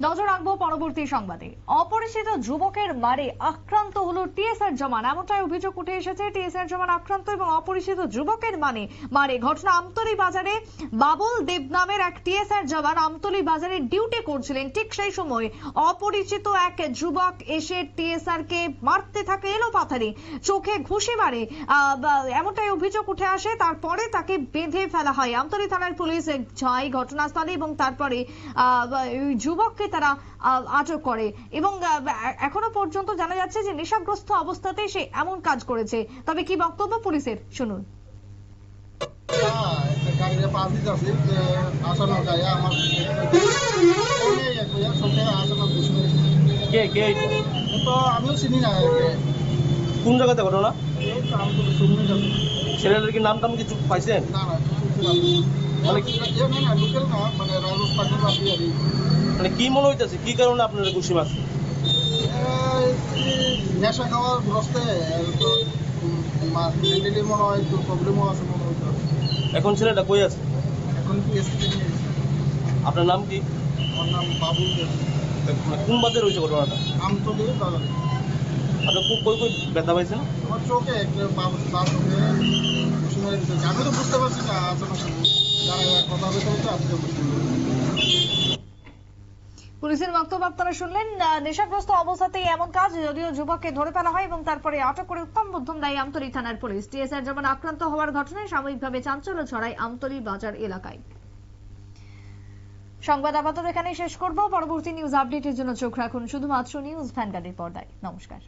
নজর রাখবো পরবর্তী সংবাদে। অপরিচিত যুবকের মারে আক্রান্ত হলো টিএসআর জওয়ান, এমনটাই অভিযোগ উঠে এসেছে। টিএসআর জওয়ান আক্রান্ত এবং অপরিচিত যুবকের মারে ঘটনা আমতলী বাজারে। বাবুল দেব নামের এক টিএসআর জওয়ান আমতলী বাজারে ডিউটি করছিলেন। ঠিক সেই সময় অপরিচিত এক যুবক এসে টিএসআর কে মারতে থাকে এলোপাথারি, চোখে ঘুষি মারে, এমনটাই অভিযোগ উঠে আসে। তারপরে তাকে বেঁধে ফেলা হয়। আমতলী থানার পুলিশ যায় ঘটনাস্থলে এবং তারপরে যুবককে তারা আটক করে এবং এখনো পর্যন্ত জানা যাচ্ছে যে নেশাগ্রস্ত অবস্থাতে সে এমন কাজ করেছে। তবে কি বক্তব্য পুলিশের শুনুন। আমিও চিনি না কোন জায়গাতে ঘটনা? ছেলেটার কি নাম টাম কিছু পাইছেন? মানে কি মনে হইতেছে, কি কারণে আপনার ঘুষি মারছে? নেশা খাওয়ার গ্রস্তে মেন্টালি মনে হয় একটু প্রবলেমও আছে মনে হইতে। এখন ছেলেটা কই আছে? এখন আপনার নাম কি? আমার নাম বাবুল দেব। কোন বাজারে রয়েছে ঘটনাটা? আমতলী বাজারে। আপনি কই কই ব্যথা পাইছেন? আমার চোখে একটা তার চোখে ঘুষি মেরে দিতেছে। আমি তো বুঝতে পারছি না আশেপাশে যারা কথা বলতে হচ্ছে আপনি তো বুঝতে পুলিশের বক্তব্য আপনারা শুনলেন। নেশাগ্রস্ত অবস্থাতেই এমন কাজ, যদিও যুবককে ধরে ফেলা হয় এবং তারপরে আটক করে উত্তম মধ্যম দেয় আমতলী থানার পুলিশ। টিএসআর জওয়ান আক্রান্ত হওয়ার ঘটনায় সাময়িকভাবে চাঞ্চল্য ছড়ায় আমতলী বাজার এলাকায়। সংবাদ আপাতত এখানেই শেষ করব। পরবর্তী নিউজ আপডেটের জন্য চোখ রাখুন শুধুমাত্র নিউজ ভ্যানগার্ডের পর্দায়। নমস্কার।